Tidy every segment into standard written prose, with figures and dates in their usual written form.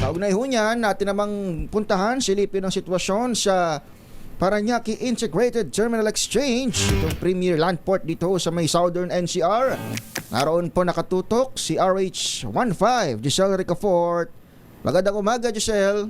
Kaugnay ho niyan, natin namang puntahan, silipin ang sitwasyon sa Parañaque Integrated Terminal Exchange, itong premier land port dito sa may Southern NCR. Naroon po nakatutok si RH15, Giselle Ricafort. Magandang umaga, Giselle.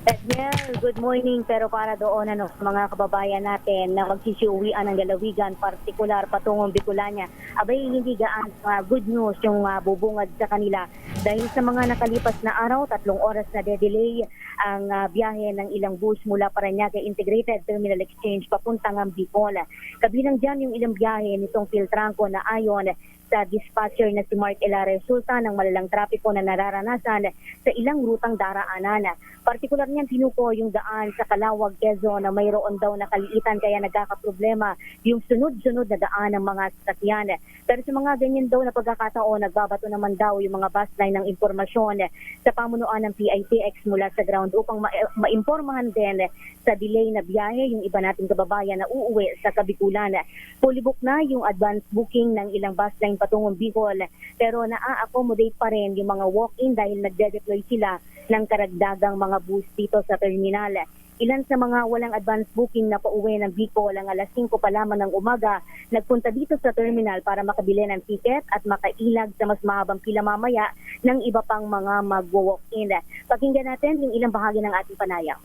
Edmel, good morning. Pero para doon mga kababayan natin na magsisiuwian ng lalawigan, partikular patungong Bicolania, abay hindi gaan good news yung bubungad sa kanila. Dahil sa mga nakalipas na araw, 3 oras na delay ang biyahe ng ilang bus mula Parañaque Integrated Terminal Exchange papuntang Bicol. Kabilang dyan yung ilang biyahe nitong Filtranco na ayon sa dispatcher na si Mark Ela, resulta ng malalang trapiko na nararanasan sa ilang rutang daraanan. Partikular niyan tinuko yung daan sa Calawag, Quezon na mayroon daw na kaliitan kaya nagkakaproblema yung sunod-sunod na daan ng mga sasakyan. Pero sa mga ganyan daw na pagkakataon, nagbabato naman daw yung mga bus line ng impormasyon sa pamunuan ng PITX mula sa ground upang maimpormahan din sa delay na biyahe yung iba nating kababayan na uuwi sa Kabikulan. Fully book na yung advance booking ng ilang bus line patungong Bicol, pero naa-accommodate pa rin yung mga walk-in dahil nagde-deploy sila ng karagdagang mga bus dito sa terminal. Ilan sa mga walang advance booking na pauwi ng Bicol ang alas 5 pa lamang ng umaga nagpunta dito sa terminal para makabili ng ticket at makailag sa mas mahabang pila mamaya ng iba pang mga mag-walk-in. Pakinggan natin yung ilang bahagi ng ating panayam.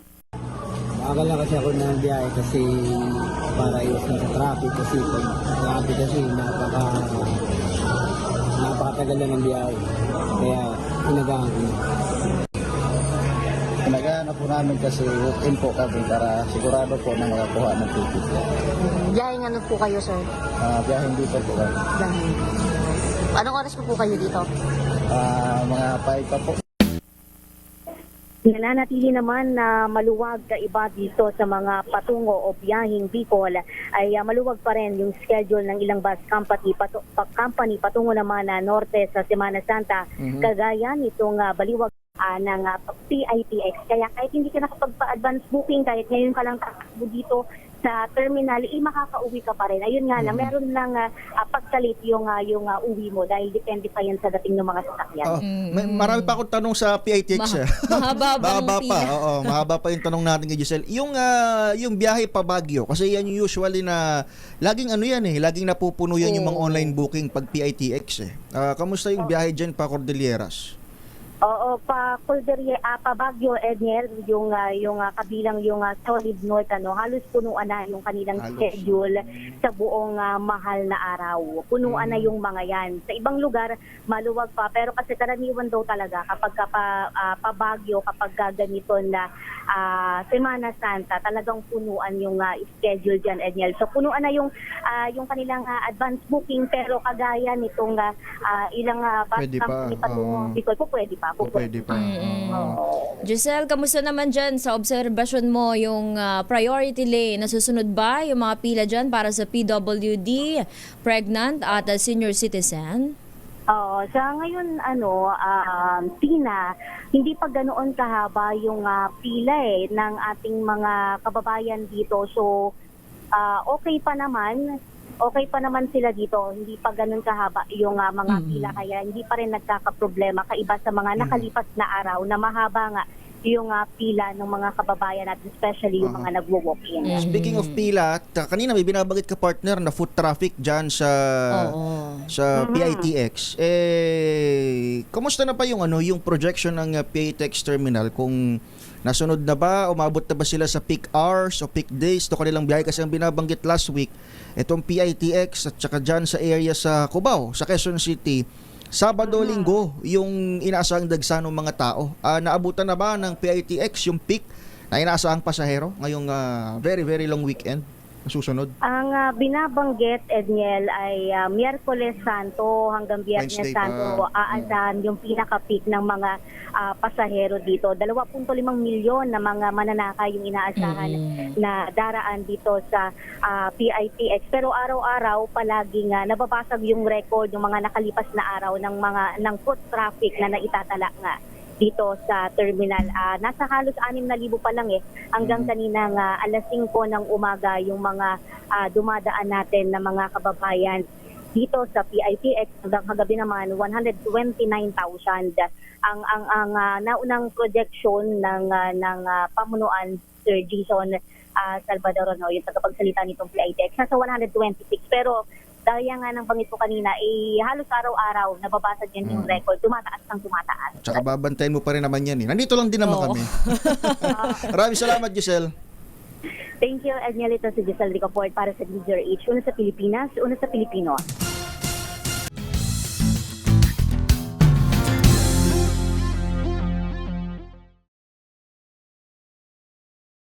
Maaga lang kasi ako ng biyahe kasi para iwasan sa traffic kasi pag traffic kasi napakatagal na ng biyahe. Kaya inagahan ko na. Inagahan na po namin kasi walk-in po kami para sigurado po na makakuha ng ticket. Biyaheng ano po kayo, sir? Biyaheng dito po kami. Biyaheng. Anong oras po kayo dito? Mga 5 pa po. Nananatili naman na maluwag kaiba dito sa mga patungo o biyaheng Bicol ay maluwag pa rin yung schedule ng ilang bus company, patungo naman na norte sa Semana Santa, kagaya nitong baliwag ng PITX. Kaya kahit hindi ka nakapagpa-advance booking, kahit ngayon ka lang tatakbo dito sa terminal, makakauwi ka pa rin. Ayun nga na, meron lang pagkalit yung uwi mo dahil depende pa yan sa dating ng mga sasakyan. Marami pa akong tanong sa PITX. Mahaba pa. Oo, mahaba pa yung tanong natin kay Giselle. Yung biyahe pa Baguio, kasi yan yung usually na laging laging napupuno yan yung mga online booking pag PITX. Kamusta yung biyahe dyan pa Cordilleras? Oo, pa Baguio, Edniel, yung kabilang yung Solid North, halos punuan na yung kanilang schedule sa buong mahal na araw. Punuan na yung mga yan. Sa ibang lugar, maluwag pa, pero kasi karaniwan daw talaga kapag pa Baguio, kapag ganito na Semana Santa, talagang punuan yung schedule dyan, Edniel. So punuan na yung kanilang advance booking, pero kagaya nitong ilang bus company patungong Bicol po, pwede pa. Pwede pa. Giselle, kamusta naman dyan sa obserbasyon mo yung priority lane? Nasusunod ba yung mga pila dyan para sa PWD, pregnant at senior citizen? Sa ngayon, Tina, hindi pa ganoon kahaba yung pila ng ating mga kababayan dito. So, okay pa naman sila dito. Hindi pa ganun kahaba yung mga pila, kaya hindi pa rin nagkakaproblema kaiba sa mga nakalipas na araw na mahaba nga yung pila ng mga kababayan natin, especially yung mga nagwo-walk-in. Speaking of pila, kanina may binabanggit ka partner na foot traffic dyan sa PITX. Kamusta na pa yung projection ng PITX terminal? Kung nasunod na ba, umabot na ba sila sa peak hours o peak days to kanilang biyahe? Kasi ang binabanggit last week, itong PITX at saka dyan sa area sa Cubao, sa Quezon City, Sabado, Linggo, yung inaasahang dagsa ng mga tao. Naabutan na ba ng PITX yung peak na inaasahang pasahero ngayong very, very long weekend na susunod? Ang binabanggit, Edniel, ay Miyerkules Santo hanggang Biyernes Wednesday Santo, aasahan yung pinaka-peak ng mga pasahero dito. 2.5 milyon na mga mananaka yung inaasahan na daraan dito sa PITX. Pero araw-araw palaging nababasag yung record ng mga nakalipas na araw ng foot traffic na naitatala nga dito sa terminal. Nasa halos 6,000 pa lang hanggang kaninang alas 5 ng umaga yung mga dumadaan natin na mga kababayan dito sa PITX hanggang kagabi naman 129,000 ang naunang projection ng pamunuan Sir Jason Salvador, no, yung tagapagsalita nitong PITX, nasa 126. Pero dahil nga ng bangit ko kanina, halos araw-araw nababasa din yung record, tumataas ng tumataas. Tsaka babantayan mo pa rin naman yan eh. Nandito lang din naman Oo. kami. Maraming salamat, Giselle. Thank you, Ednelito, si Giselle Ricaport para sa DZRH. Una sa Pilipinas, una sa Pilipino.